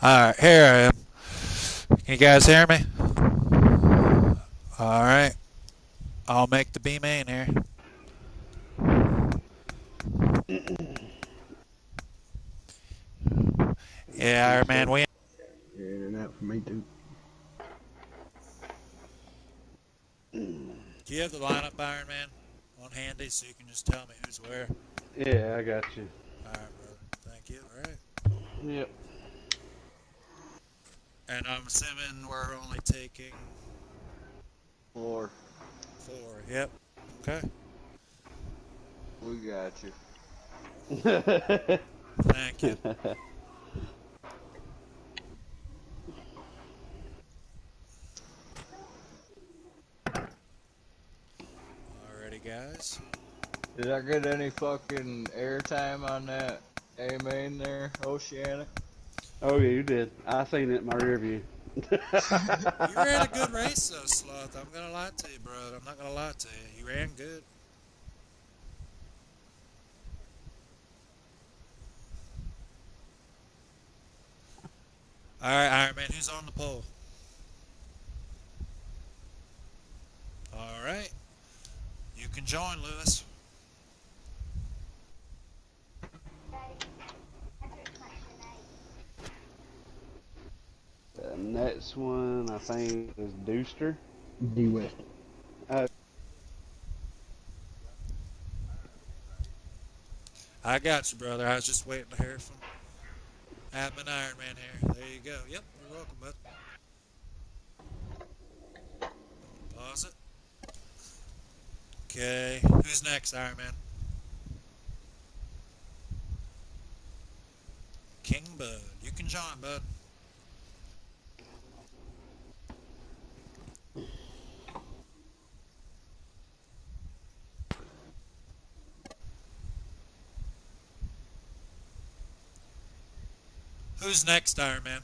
Alright, here I am. Can you guys hear me? Alright, I'll make the B main here. Yeah, Pretty Iron Man, stable. we. Yeah, internet for me too. Do you have the lineup, Iron Man, on handy so you can just tell me who's where? Yeah, I got you. Alright, brother. Thank you. Alright. Yep. And I'm assuming we're only taking Four. 4. Yep. Okay. We got you. Thank you. Alrighty, guys. Did I get any fucking airtime on that A main there, Oceanic? Oh yeah, you did. I seen it in my rear view. You ran a good race, though, Sloth. I'm gonna lie to you, bro. I'm not gonna lie to you. You ran good. Alright, Iron Man, who's on the pole? Alright. You can join, Lewis. The next one I think is Dooster. D West. Uh, I got you, brother. I was just waiting to hear from Admin Iron Man here. There you go. Yep, you're welcome, bud. Pause it. Okay. Who's next, Iron Man? King Bud. You can join, bud. Who's next, Iron Man?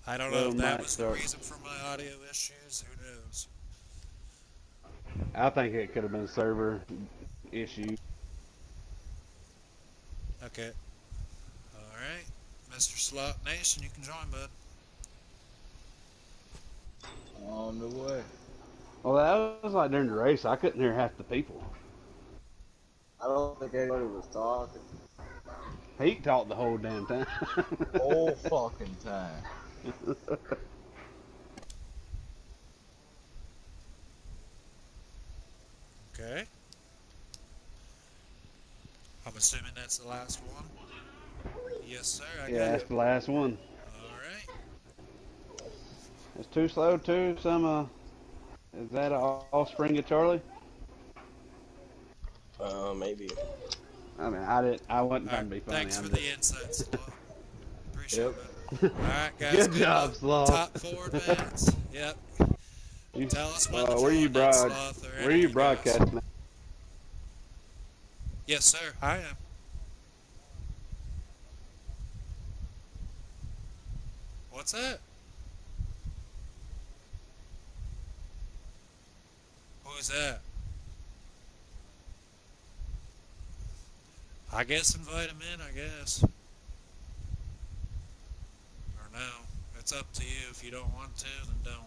I don't know well, if that might was the start. reason for my audio issues. Who knows? I think it could have been a server issue. Okay. Alright. Mr. Slot Nation, you can join, bud. On the way. Well, that was like during the race. I couldn't hear half the people. I don't think anybody was talking. He talked the whole damn time. Whole fucking time. Okay. I'm assuming that's the last one. Yes, sir. I Yeah, got that's it. the last one. Alright. It's too slow too. Some is that offspring of Charlie? Maybe. I mean, I didn't. I wasn't trying Alright. to be funny. Thanks for I'm the just. insight, Slot. Appreciate Yep. it, bud. Alright, guys. Good Good luck. job, Sloth. Top 4 advance. Yep. You, Tell us when to where you join next, Sloth, or Where any of you you guys. broadcasting? Yes, sir. I am. What's that? Who's that? I guess invite him in, I guess. Or no. It's up to you. If you don't want to, then don't.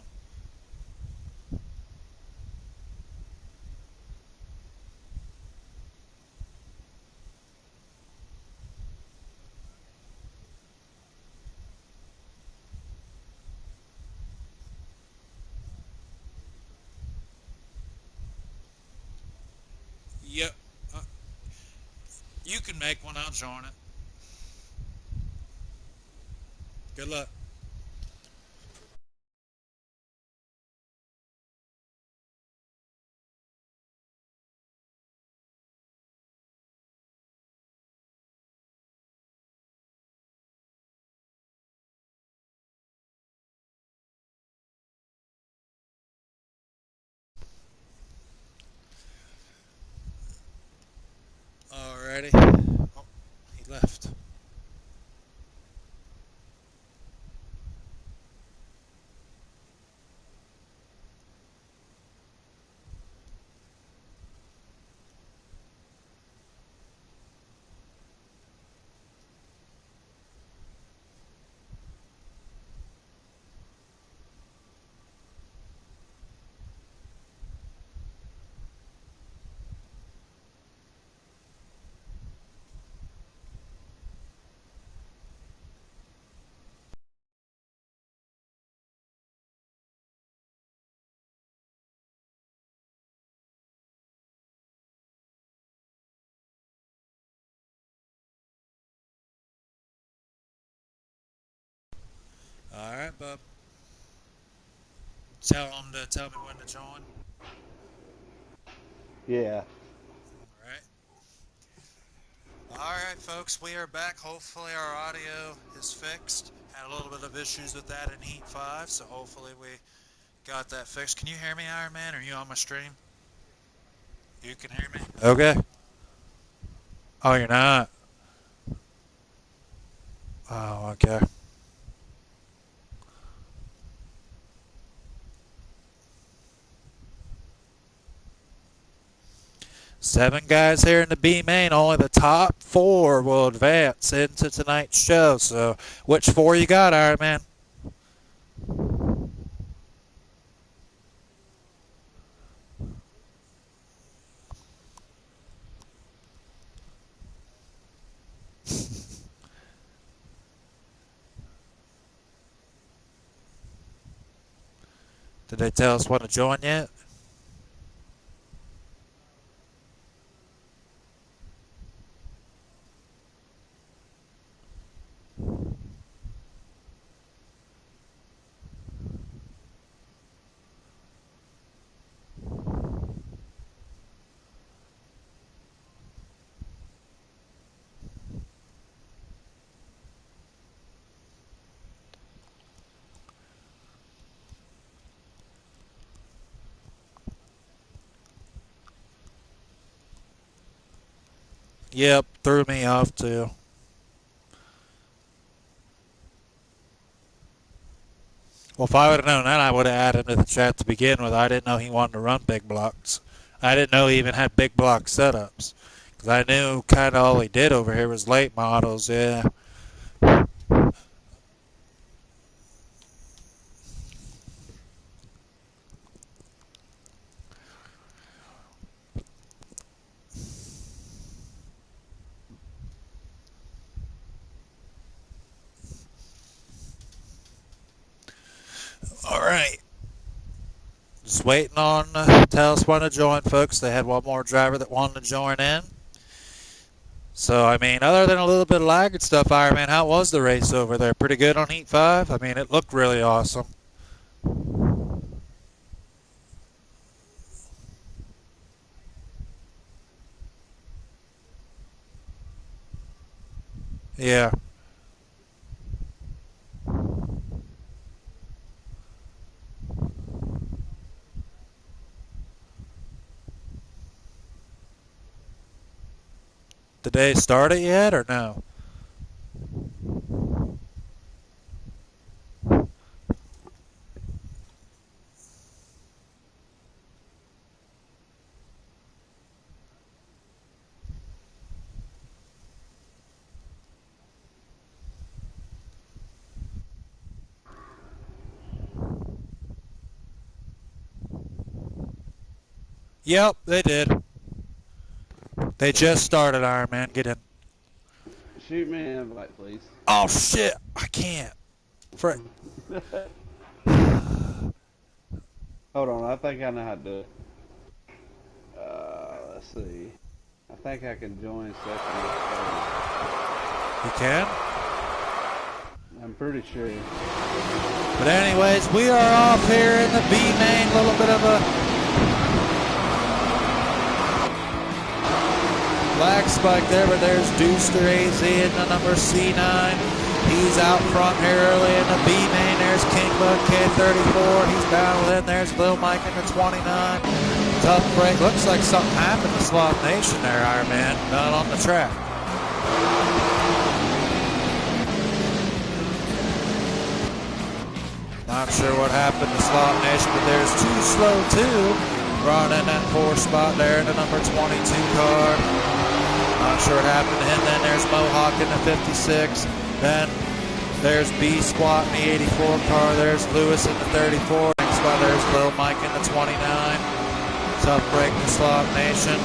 Yep. Uh, you can make one. I'll join it. Good luck. Alrighty. Oh, he left. right, bub. Tell them to tell me when to join. Yeah. All right. All right, folks, we are back. Hopefully, our audio is fixed. Had a little bit of issues with that in Heat 5, so hopefully we got that fixed. Can you hear me, Iron Man? Are you on my stream? You can hear me? Okay. Oh, you're not? Oh, okay. Seven guys here in the B main. Only the top four will advance into tonight's show. So, which four you got, Iron Man? Did they tell us when to join yet? Yep, threw me off too. Well, if I would have known that, I would have added him to the chat to begin with. I didn't know he wanted to run big blocks. I didn't know he even had big block setups. Because I knew kind of all he did over here was late models, yeah. All right. Just waiting on tell us when to join, folks. They had one more driver that wanted to join in. So, I mean, other than a little bit of lag and stuff, Iron Man, how was the race over there? Pretty good on Heat 5? I mean, it looked really awesome. Yeah. Did they start it yet or no? Yep, they did. They just started, Iron Man. Get in. Shoot me an invite, please. Oh, shit. I can't. Frick. Hold on, I think I know how to do it. Let's see. I think I can join second. You can? I'm pretty sure. But anyways, we are off here in the B main. A little bit of a black spike there, but there's Deuster AZ in the number C9. He's out front here early in the B main. There's Kingbug K34. He's battled in. There's Lil Mike in the 29. Tough break. Looks like something happened to Slot Nation there, Iron Man. Not on the track. Not sure what happened to Slot Nation, but there's Too Slow 2 running that 4 spot there in the number 22 car. Not sure what happened to him. Then there's Mohawk in the 56. Then there's B Squat in the 84 car. There's Lewis in the 34. Next spot there's Lil Mike in the 29. Tough break to Slot Nation.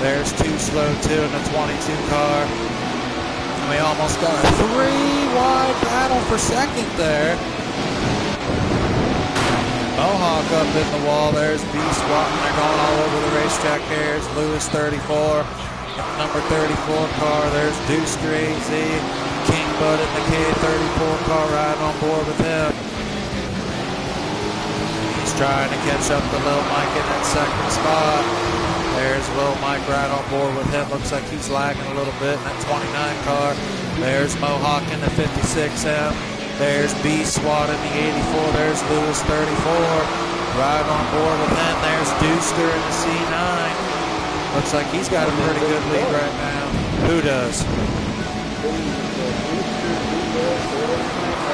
There's Too Slow 2 in the 22 car. And we almost got a 3-wide battle for second there. Mohawk up in the wall. There's B squatting. They're going all over the racetrack. There's Lewis 34. Number 34 car. There's Deuce AZ. King Bud in the K34 car riding on board with him. trying to catch up to Lil Mike in that second spot. There's Lil Mike right on board with him. Looks like he's lagging a little bit in that 29 car. There's Mohawk in the 56M. There's B-Swat in the 84. There's Lewis 34. Right on board with him. There's Deuster in the C9. Looks like he's got a pretty good lead right now. Who does?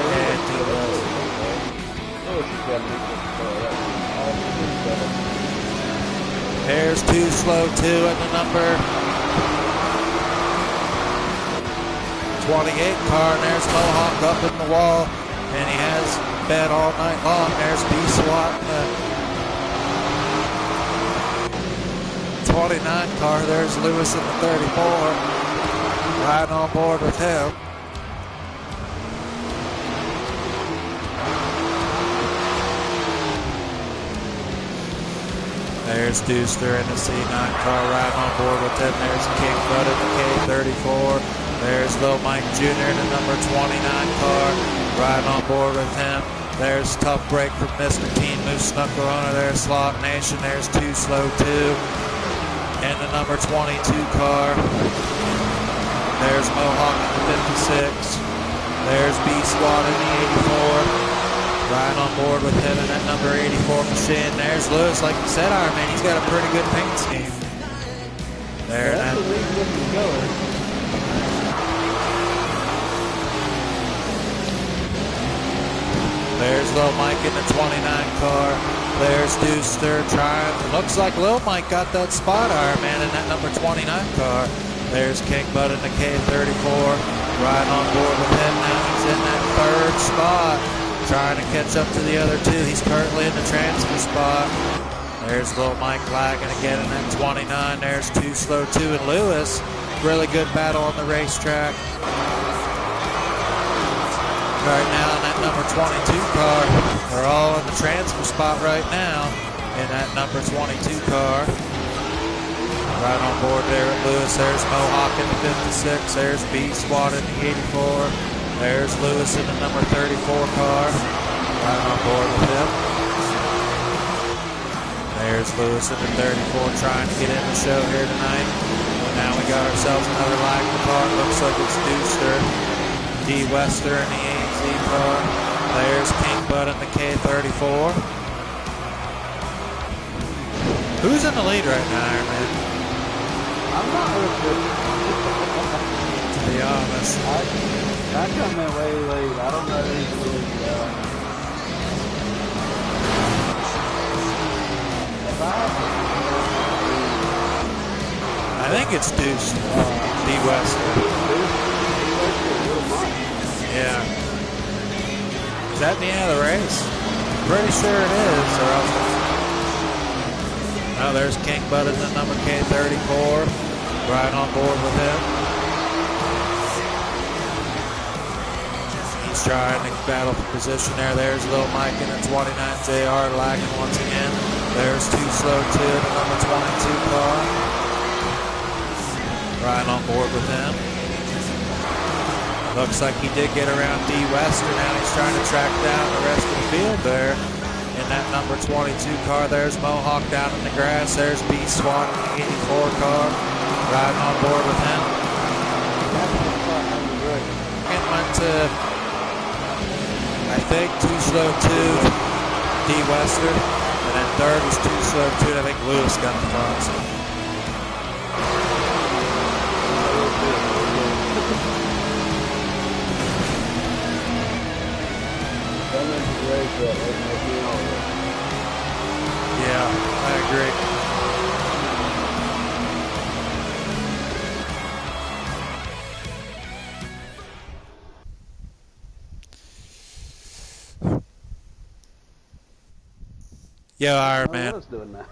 Yeah, he does. There's Too Slow 2 at the number 28 car, and there's Mohawk up in the wall, and he has bet all night long. There's B-Swat in the 29 car. There's Lewis in the 34, right on board with him. There's Deuster in the C9 car right on board with him. There's King Bud in the K34. There's Lil Mike Jr. in the number 29 car right on board with him. There's Tough Break from Mr. Teen Moose Snuckerona. There's Slot Nation. There's Too Slow 2 in the number 22 car. There's Mohawk in the 56. There's B-Swat in the 84. Right on board with him in that number 84 machine. There's Lewis, like you said, Iron Man. He's got a pretty good paint scheme. There, That's the lead looking color. There's Lil Mike in the 29 car. There's Deuster trying. Looks like Lil Mike got that spot, Iron Man, in that number 29 car. There's King Bud in the K34. Right on board with him now. He's in that third spot, trying to catch up to the other two. He's currently in the transfer spot. There's Lil Mike lagging again in that 29. There's Too Slow 2 and Lewis. Really good battle on the racetrack. Right now in that number 22 car. They're all in the transfer spot right now in that number 22 car. Right on board there at Lewis. There's Mohawk in the 56. There's B-Swat in the 84. There's Lewis in the number 34 car. Right on board with him. There's Lewis in the 34 trying to get in the show here tonight. Now we got ourselves another lag in the car. Looks like it's Deuster. D. Wester in the AZ car. There's King Bud in the K34. Who's in the lead right now, Iron Man? I'm not real good. To be honest. I come in way late. I don't know who's really I think it's Deuce. D. Wester. Yeah. Is that the end of the race? Pretty sure it is. Or else now there's King Bud in the number K34. Right on board with him. He's trying to battle for position there. There's Lil Mike in the 29 JR lagging once again. There's Too Slow 2 in the number 22 car. Right on board with him. Looks like he did get around D. Wester. Now he's trying to track down the rest of the field there. In that number 22 car, there's Mohawk down in the grass. There's B-Swat in the 84 car. Riding on board with him. And went to, I think, Too Slow 2, D. Wester. And then third was Too Slow 2. I think Lewis got the front. Yeah, I agree. Yo, Iron Man. What doing now?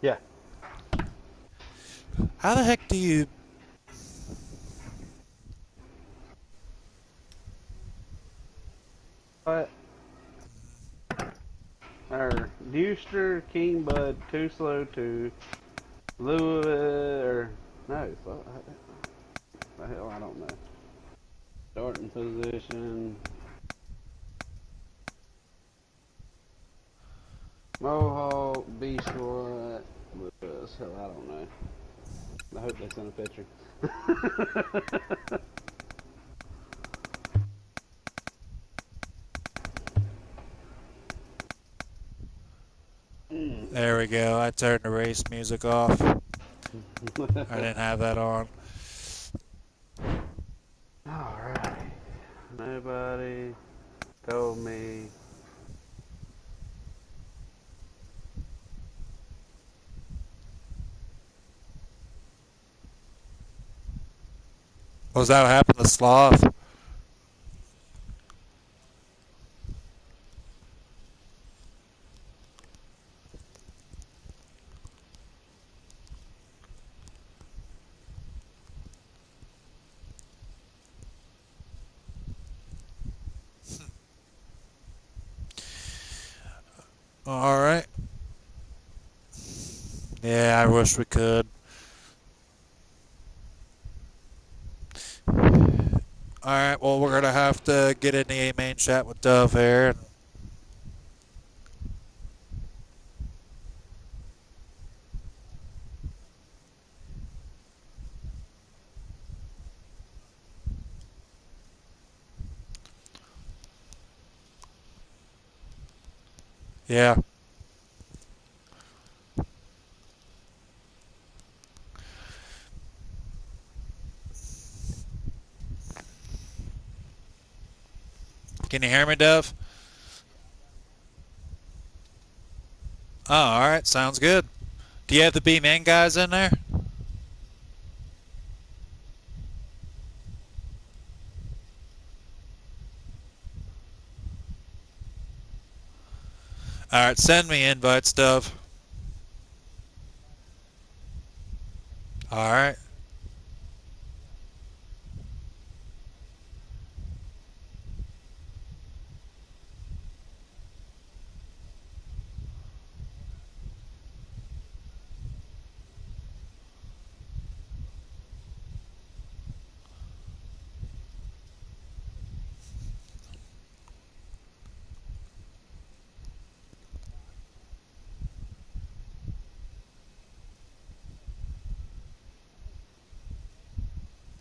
Yeah. How the heck do you... What? Or Deuster, King Bud, Too Slow 2, Lewis, or no, the hell, I don't know. Starting position. Mohawk, Beachwood, Lewis. Hell, I don't know. I hope they sent a picture. There we go. I turned the race music off. I didn't have that on. Alright. Nobody told me. Was that what happened to Sloth? All right. Yeah, I wish we could. All right. Well, we're gonna have to get in the main chat with Dove here. Yeah. Can you hear me, Dove? Oh, all right. Sounds good. Do you have the B-Man guys in there? All right. Send me invites, Dove. All right.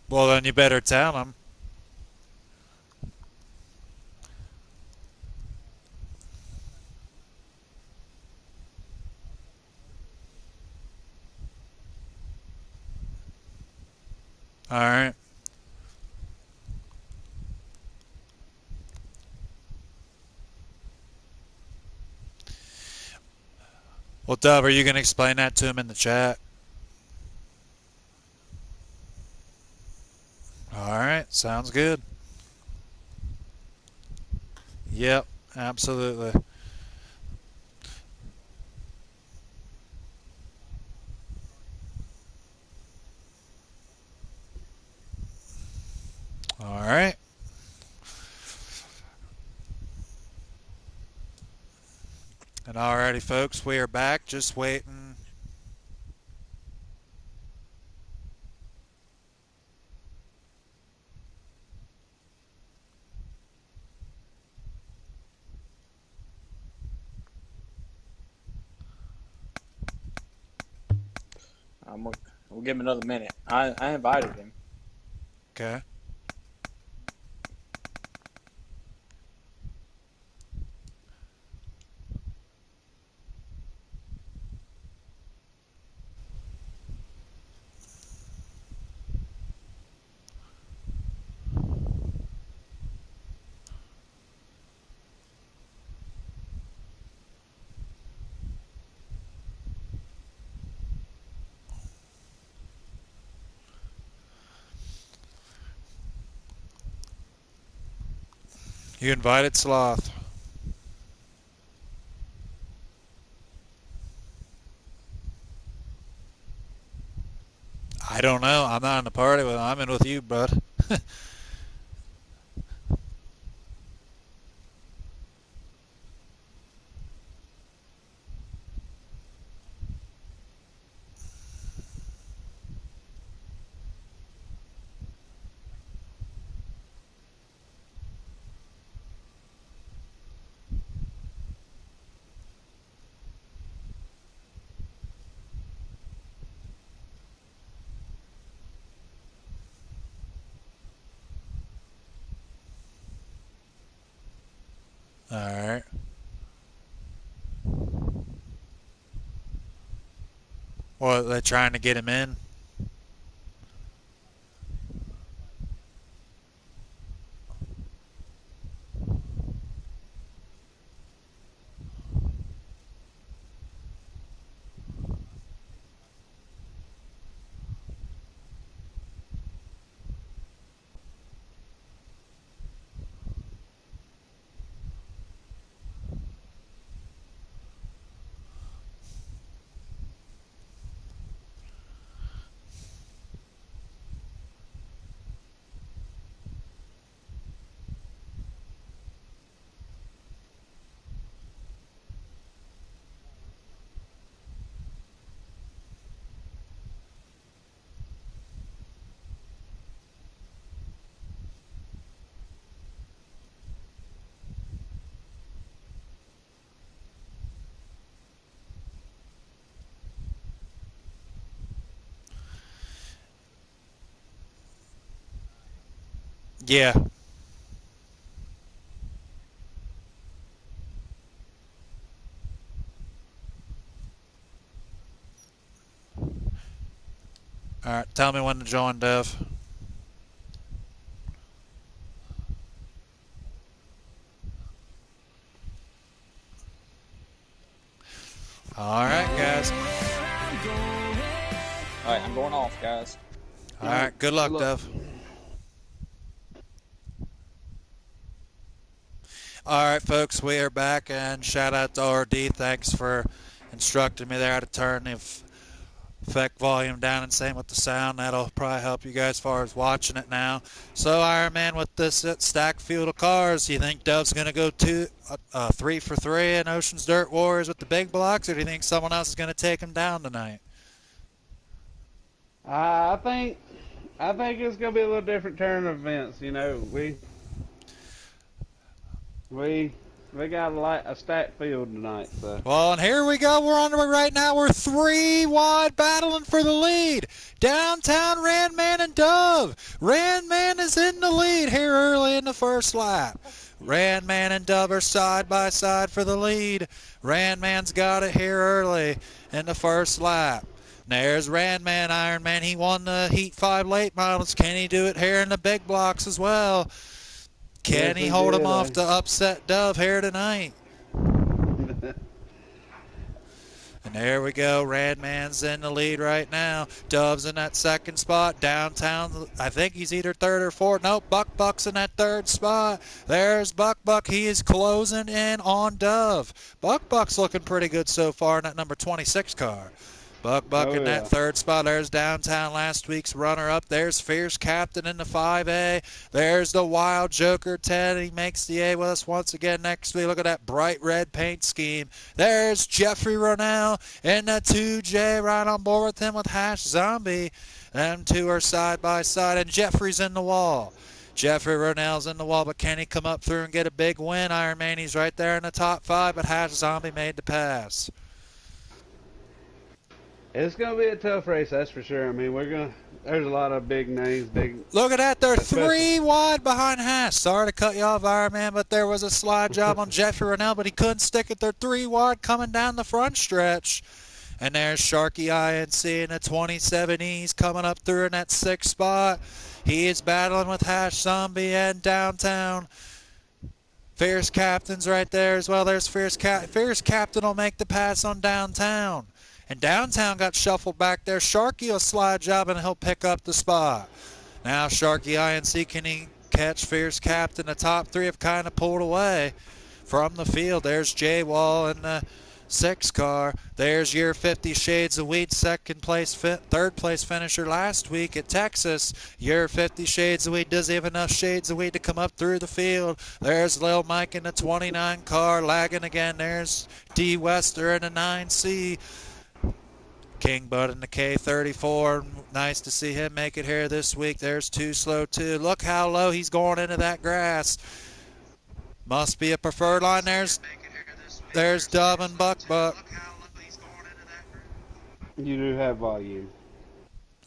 Well, then you better tell them. All right. Well, Dove, are you gonna explain that to him in the chat? All right. Sounds good. Yep. Absolutely. All right. And alrighty, folks, we are back. Just waiting. We'll give him another minute. I invited him. Okay. You invited Sloth. I don't know. I'm not in the party with him. I'm in with you, bud. Or they're trying to get him in. Yeah. All right, tell me when to join, Dev. All right, guys. All right, I'm going off, guys. All right, good luck, Dev. All right, folks, we are back, and shout out to RD. Thanks for instructing me there how to turn the effect volume down, and same with the sound. That'll probably help you guys as far as watching it now. So, Iron Man, with this stacked field of cars, do you think Dove's going to go 3 for 3 in Ocean's Dirt Wars with the big blocks, or do you think someone else is going to take him down tonight? I think it's gonna be a little different turn of events. You know, we got a stacked field tonight. So. Well, and here we go. We're on the way right now. We're 3 wide battling for the lead. Downtown Randman and Dove. Randman is in the lead here early in the first lap. Randman and Dove are side by side for the lead. Randman's got it here early in the first lap. There's Randman, Iron Man. He won the Heat 5 late models. Can he do it here in the big blocks as well? Can he hold him off to upset Dove here tonight? And there we go. Randman's in the lead right now. Dove's in that second spot. Downtown, I think he's either third or fourth. Nope, Buck's in that third spot. There's Buck. He is closing in on Dove. Buck's looking pretty good so far in that number 26 car. Buck in that third spot. There's Downtown, last week's runner-up. There's Fierce Captain in the 5A. There's the Wild Joker, Ted. He makes the A with us once again next week. Look at that bright red paint scheme. There's Jeffrey Ronell in the 2J, right on board with him with Hash Zombie. Them two are side by side, and Jeffrey's in the wall. Jeffrey Ronell's in the wall, but can he come up through and get a big win? Iron Man, he's right there in the top 5, but Hash Zombie made the pass. It's going to be a tough race, that's for sure. I mean, there's a lot of big names. Look at that. They're 3 wide behind Haas. Sorry to cut you off, Iron Man, but there was a slide job on Jeffrey Ronell, but he couldn't stick it. They're 3 wide coming down the front stretch. And there's Sharky INC in the 27Es coming up through in that 6th spot. He is battling with Hash Zombie and Downtown. Fierce Captain's right there as well. There's Fierce Captain will make the pass on Downtown. And Downtown got shuffled back there. Sharky will slide job and he'll pick up the spot. Now Sharky INC, can he catch Fierce Captain? The top 3 have kind of pulled away from the field. There's J Wall in the 6 car. There's your 50 Shades of Weed, third place finisher last week at Texas. Your 50 Shades of Weed does have enough Shades of Weed to come up through the field. There's Lil Mike in the 29 car, lagging again. There's D Wester in the 9C. King Bud in the K34. Nice to see him make it here this week. There's Too Slow 2. Look how low he's going into that grass. Must be a preferred line. There's Dove and Buck. You do have volume.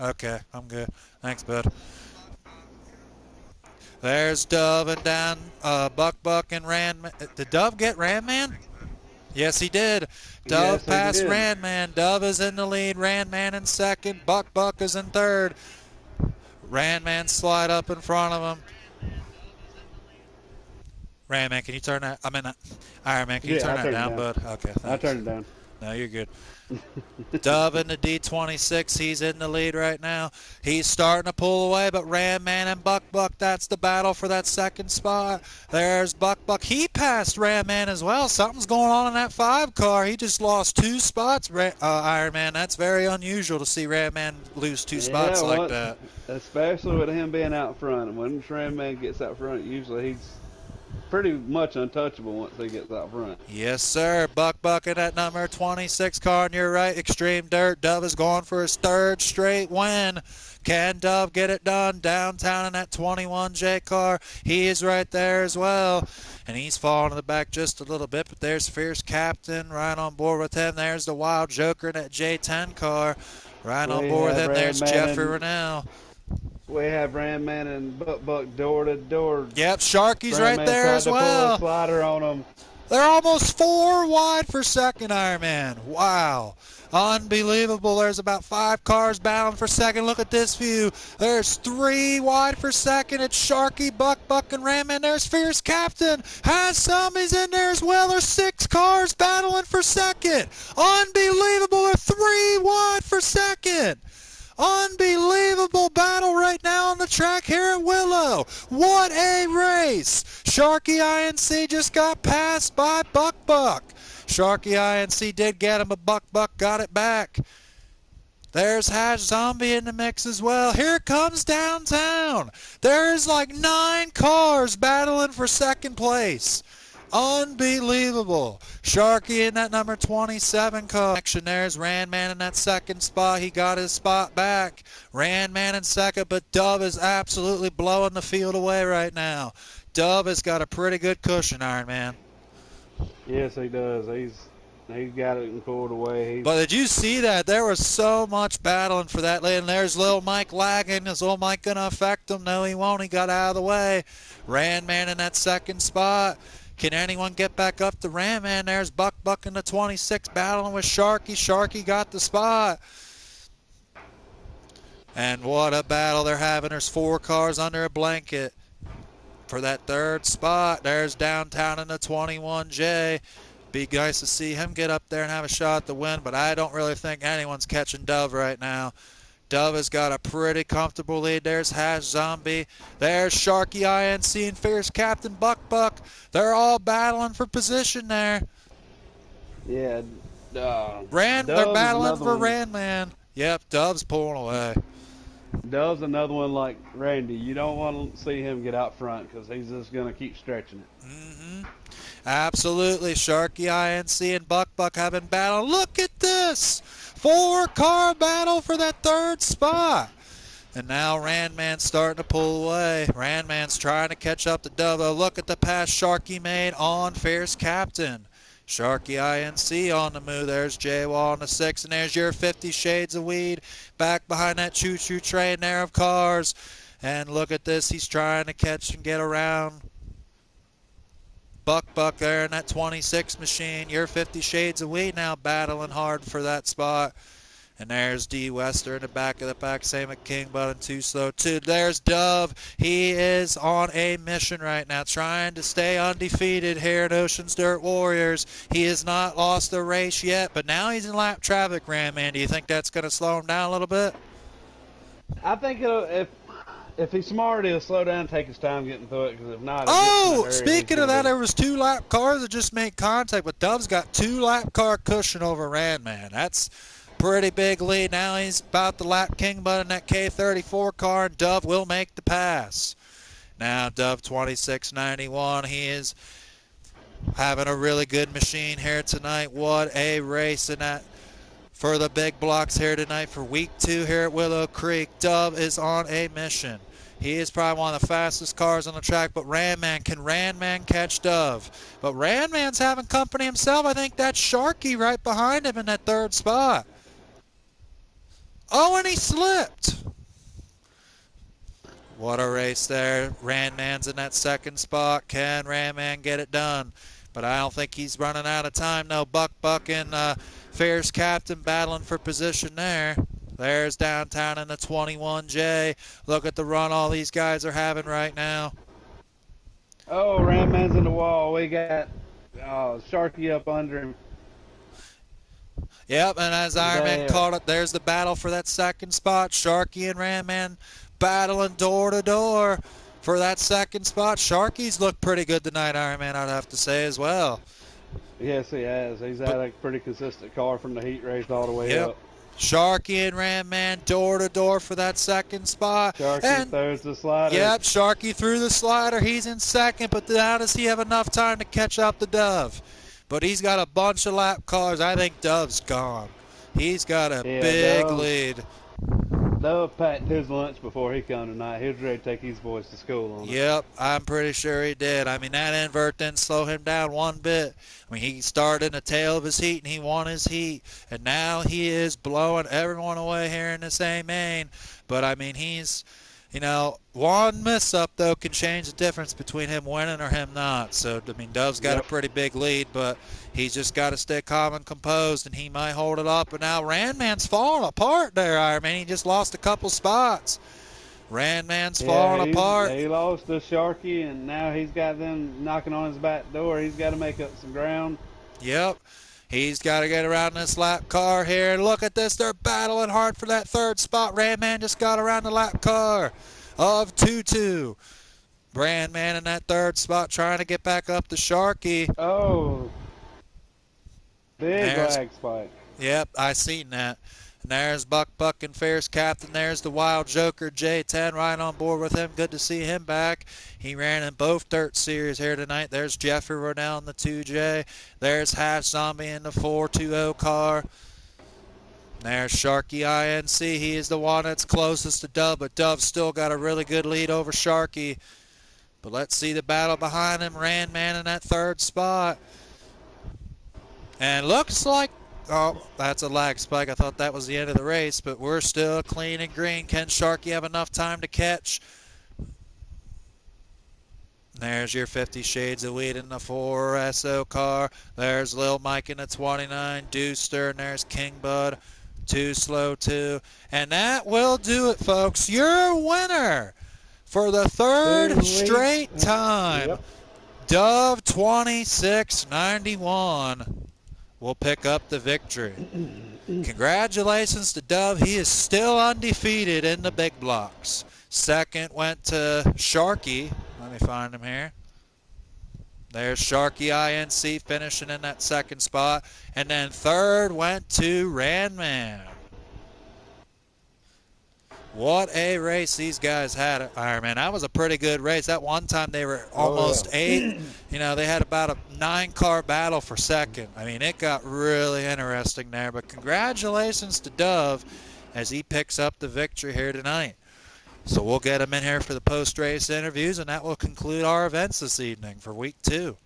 Okay, I'm good. Thanks, bud. There's Dove and down Buck and Randman. Did Dove get Randman? Yes, he did. Dove Yes, he passed did. Randman. Dove is in the lead. Randman in second. Buck is in third. Randman slide up in front of him. Randman, can you turn that? Iron Man, can you Yeah, turn I that turned it down, down. bud? Okay, I thanks. turned it down. No, you're good. Dove in the D26. He's in the lead right now. He's starting to pull away, but Randman and Buck, that's the battle for that second spot. There's Buck. He passed Randman as well. Something's going on in that 5 car. He just lost 2 spots, Iron Man. That's very unusual to see Randman lose 2 spots like that. Especially with him being out front. When Randman gets out front, usually he's pretty much untouchable once he gets out front. Yes, sir. Buck in that number 26 car, and you're right, Extreme Dirt. Dove is going for his 3rd straight win. Can Dove get it done downtown in that 21J car? He is right there as well. And he's falling in the back just a little bit, but there's Fierce Captain right on board with him. There's the Wild Joker in that J10 car right on board with him. There's Jeffrey Rennell. We have Randman and Buck door to door. Yep, Sharky's right there as well. Pull a slider on him. They're almost 4 wide for second, Iron Man. Wow. Unbelievable. There's about 5 cars battling for second. Look at this view. There's 3 wide for second. It's Sharky, Buck, and Randman. There's Fierce Captain. Has Zombies in there as well. There's 6 cars battling for second. Unbelievable. They're 3 wide for second. Unbelievable battle right now on the track here at Willow. What a race. Sharky INC just got passed by Buck. Sharky INC did get him, but Buck got it back. There's Hash Zombie in the mix as well. Here comes downtown. There's like 9 cars battling for second place. Unbelievable. Sharky in that number 27 car. There's Randman in that second spot. He got his spot back. Randman in second, but Dove is absolutely blowing the field away right now. Dove has got a pretty good cushion, Iron Man. Yes, he does. He's got it and pulled away. But did you see that? There was so much battling for that lane. There's Lil Mike lagging. Is Lil Mike going to affect him? No, he won't. He got out of the way. Randman in that second spot. Can anyone get back up to Randman? There's Buck in the 26 battling with Sharky. Sharky got the spot. And what a battle they're having. There's 4 cars under a blanket for that 3rd spot. There's downtown in the 21J. Be nice to see him get up there and have a shot to win, but I don't really think anyone's catching Dove right now. Dove has got a pretty comfortable lead. There's Hash Zombie. There's Sharky INC and Fierce Captain Buck. They're all battling for position there. Yeah. They're battling for Randman. Yep, Dove's pulling away. Dove's another one like Randy. You don't want to see him get out front because he's just going to keep stretching it. Mm-hmm. Absolutely. Sharky INC and Buck have been battling. Look at this. 4-car battle for that 3rd spot. And now Randman's starting to pull away. Randman's trying to catch up to Dove. Look at the pass Sharky made on Fierce Captain. Sharky INC on the move. There's J-Wall on the 6, and there's your 50 Shades of Weed back behind that choo-choo train there of cars. And look at this. He's trying to catch and get around Buck there in that 26 machine. Your 50 Shades of Weed now battling hard for that spot. And there's D. Wester in the back of the pack. Same with King Bud and Too Slow too. There's Dove. He is on a mission right now, trying to stay undefeated here at Oceans Dirt Warriors. He has not lost a race yet, but now he's in lap traffic, Randman. Do you think that's going to slow him down a little bit? I think if he's smart, he'll slow down and take his time getting through it. Because if not, speaking of that, there was 2 lap cars that just made contact, but Dove's got 2 lap car cushion over Randman. That's pretty big lead. Now he's about to lap King Bud in that K34 car, and Dove will make the pass. Now Dove 2691. He is having a really good machine here tonight. What a race in that for the big blocks here tonight for week 2 here at Willow Creek. Dove is on a mission. He is probably one of the fastest cars on the track, but can Randman catch Dove? But Randman's having company himself. I think that's Sharky right behind him in that 3rd spot. Oh, and he slipped. What a race there. Randman's in that 2nd spot. Can Randman get it done? but I don't think he's running out of time. No, Buck and Fierce Captain battling for position there. There's Downtown in the 21J. Look at the run all these guys are having right now. Oh, Ram Man's in the wall. We got Sharky up under him. Yep, and as Iron Man There. called it, there's the battle for that second spot. Sharky and Ram Man battling door to door for that second spot. Sharky's looked pretty good tonight, Iron Man, I'd have to say as well. Yes, he has. He's had a pretty consistent car from the heat race all the way up. Sharky and Ram Man door to door for that second spot. Sharky throws the slider. Yep, Sharky threw the slider. He's in second, but how does he have enough time to catch up to Dove? But he's got a bunch of lap cars. I think Dove's gone. He's got a big lead. Dove packed his lunch before he come tonight. He was ready to take his boys to school on it. Yep, I'm pretty sure he did. I mean, that invert didn't slow him down one bit. I mean, he started in the tail of his heat, and he won his heat. And now he is blowing everyone away here in this A main. But, I mean, he's, you know, one miss-up, though, can change the difference between him winning or him not. So, I mean, Dove's got a pretty big lead, but he's just got to stay calm and composed, and he might hold it up. But now Randman's falling apart there, Iron Man. He just lost a couple spots. Randman's falling apart. He lost to Sharky, and now he's got them knocking on his back door. He's got to make up some ground. Yep. He's got to get around this lap car here. Look at this. They're battling hard for that third spot. Randman just got around the lap car of 2-2. Randman in that third spot trying to get back up to Sharky. Oh. Big lag spike. Yep, I seen that. And there's Buck and Fierce Captain. There's the Wild Joker J10 right on board with him. Good to see him back. He ran in both dirt series here tonight. There's Jeffrey Rodell in the 2J. There's Half Zombie in the 420 car. There's Sharky INC. He is the one that's closest to Dove, but Dove's still got a really good lead over Sharky. But let's see the battle behind him. Randman in that third spot. And looks like, oh, that's a lag spike. I thought that was the end of the race, but we're still clean and green. Can Sharky have enough time to catch? There's your 50 Shades of Weed in the 4SO car. There's Lil Mike in the 29, Deuster, and there's King Bud, 2 Slow 2. And that will do it, folks. Your winner for the third straight time, Dove 2691. Will pick up the victory. Congratulations to Dove. He is still undefeated in the big blocks. Second went to Sharky. Let me find him here. There's Sharky INC finishing in that second spot. And then third went to Randman. What a race these guys had at Ironman. That was a pretty good race. That one time they were almost 8. You know, they had about a 9-car battle for second. I mean, it got really interesting there. But congratulations to Dove as he picks up the victory here tonight. So we'll get him in here for the post-race interviews, and that will conclude our events this evening for week 2.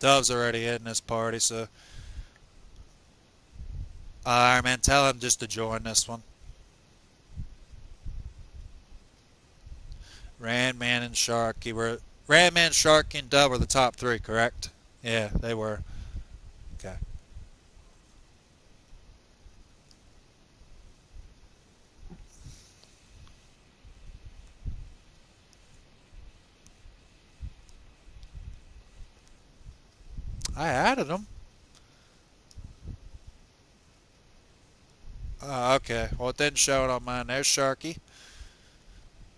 Dove's already in this party, so Iron Man, tell him just to join this one. Randman and Sharky were Randman, Sharky, and Dove were the top 3, correct? Yeah, they were. Okay. I added them. Oh, okay. Well, it didn't show it on mine. There's Sharky.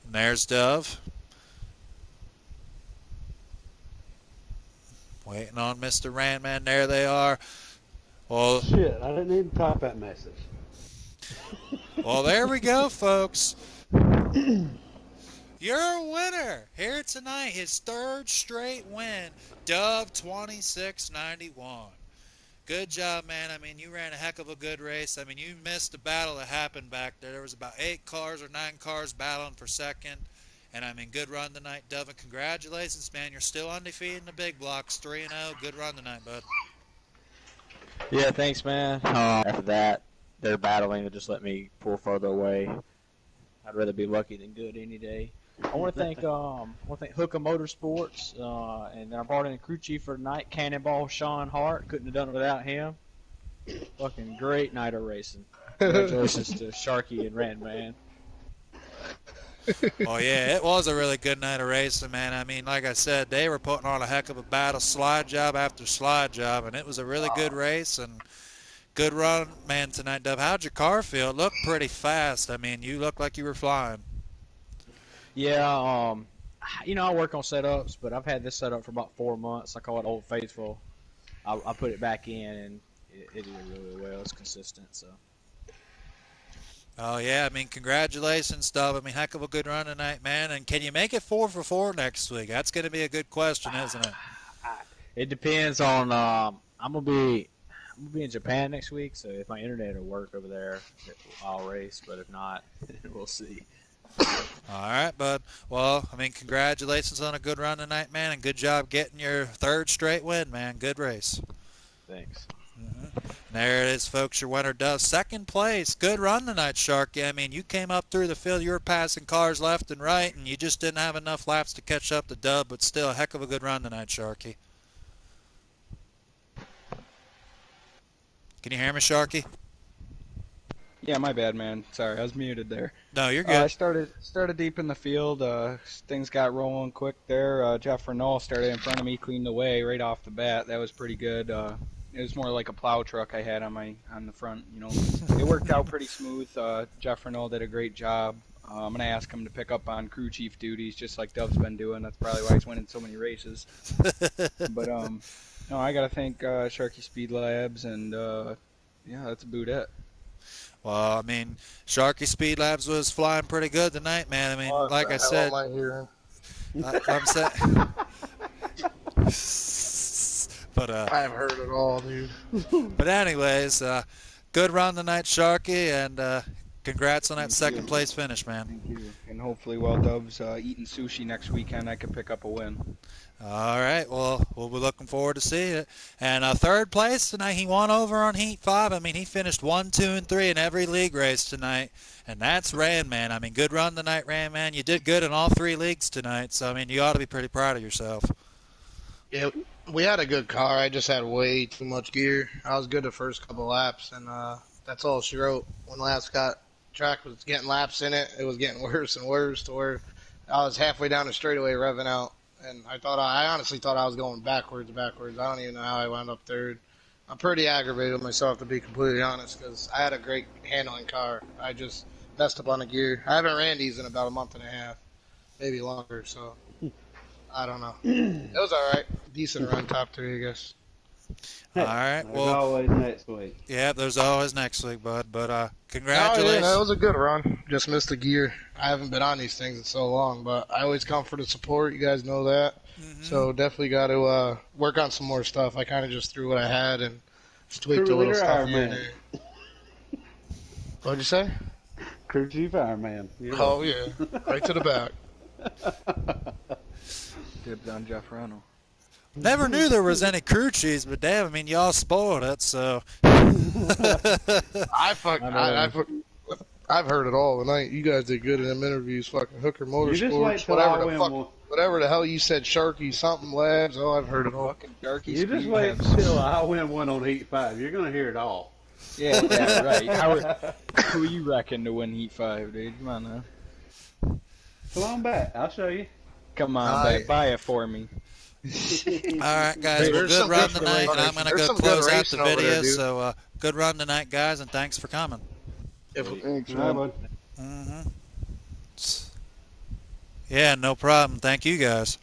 And there's Dove. Waiting on Mr. Randman. There they are. Well, shit, I didn't even type that message. Well, there we go, folks. Your winner here tonight, his 3rd straight win, Dove 2691. Good job, man. I mean, you ran a heck of a good race. I mean, you missed the battle that happened back there. There was about 8 cars or 9 cars battling for second. And I mean, good run tonight, Dove. Congratulations, man. You're still undefeated in the big blocks, 3-0. Good run tonight, bud. Yeah, thanks, man. After that, they're battling to just let me pull further away. I'd rather be lucky than good any day. I want to thank Hooker Motorsports, and I brought in a crew chief for tonight, Cannonball Sean Hart. Couldn't have done it without him. Fucking great night of racing. Congratulations to Sharky and Ran Man. Oh, yeah, it was a really good night of racing, man. I mean, like I said, they were putting on a heck of a battle, slide job after slide job, and it was a really good race and good run, man, tonight, Dove. How'd your car feel? It looked pretty fast. I mean, you looked like you were flying. Yeah, I work on setups, but I've had this setup for about 4 months. I call it Old Faithful. I put it back in, and it did really well. It's consistent, so. Oh, yeah, I mean, congratulations, Dove. I mean, heck of a good run tonight, man. And can you make it 4 for 4 next week? That's going to be a good question, isn't it? It depends on. I'm gonna be in Japan next week, so if my internet will work over there, I'll race. But if not, we'll see. All right, bud. Well, I mean, congratulations on a good run tonight, man, and good job getting your 3rd straight win, man. Good race. Thanks. There it is, folks. Your winner, Dove. 2nd place. Good run tonight, Sharky. I mean, you came up through the field. You were passing cars left and right, and you just didn't have enough laps to catch up to Dove, but still a heck of a good run tonight, Sharky. Can you hear me, Sharky? Yeah, my bad, man. Sorry, I was muted there. No, you're good. I started deep in the field. Things got rolling quick there. Jeff Renault started in front of me, cleaned the way right off the bat. That was pretty good. It was more like a plow truck I had on the front. It worked out pretty smooth. Jeff Renault did a great job. I'm gonna ask him to pick up on crew chief duties, just like Dove's been doing. That's probably why he's winning so many races. But no, I gotta thank Sharky Speed Labs, and yeah, that's about it. Well, I mean, Sharky Speed Labs was flying pretty good tonight, man. I mean, like I said, I'm saying. But I haven't heard it all, dude. But anyways, good run tonight, Sharky, and congrats on that second place finish, man. Thank you. And hopefully, while Dove's eating sushi next weekend, I can pick up a win. All right, well, we'll be looking forward to seeing it. And 3rd place tonight, he won over on Heat 5. I mean, he finished 1, 2, and 3 in every league race tonight, and that's Ran Man. I mean, good run tonight, Ran Man. You did good in all 3 leagues tonight, so, I mean, you ought to be pretty proud of yourself. Yeah, we had a good car. I just had way too much gear. I was good the first couple laps, and that's all she wrote. When track was getting laps in it, it was getting worse and worse to where I was halfway down the straightaway revving out. And I honestly thought I was going backwards. I don't even know how I wound up 3rd. I'm pretty aggravated with myself, to be completely honest, because I had a great handling car. I just messed up on the gear. I haven't ran these in about a month and a half, maybe longer, so I don't know. It was all right. Decent run, top 3, I guess. All right, There's well, always next week. yeah, there's always next week, bud. But congratulations. No, it was a good run. Just missed the gear. I haven't been on these things in so long, but I always come for the support. You guys know that. Mm-hmm. So definitely got to work on some more stuff. I kind of just threw what I had and just tweaked a little stuff here and there. What'd you say? Crew chief Iron Man. Oh, yeah. Right to the back. Dibs on Jeff Renault. Never knew there was any crew cheese, but damn, I mean, y'all spoiled it, so. I've heard it all tonight. You guys did good in them interviews. Fucking Hooker You just wait Motorsports, till I win one. whatever the hell you said, Sharky something Labs. Oh, I've heard it all. Fucking Sharky You just Speed wait Labs. till I win one on Heat 5. You're gonna hear it all. Yeah, right. Who you reckon to win Heat 5, dude? Come on now. Come on back. I'll show you. Come on, buy it for me. All right, guys, well, There's good some run good tonight, and I'm going to There's go some close good out the racing over video. there, dude. So, good run tonight, guys, and thanks for coming. Thanks, Bye, man. bud. Mm-hmm. Yeah, no problem. Thank you, guys.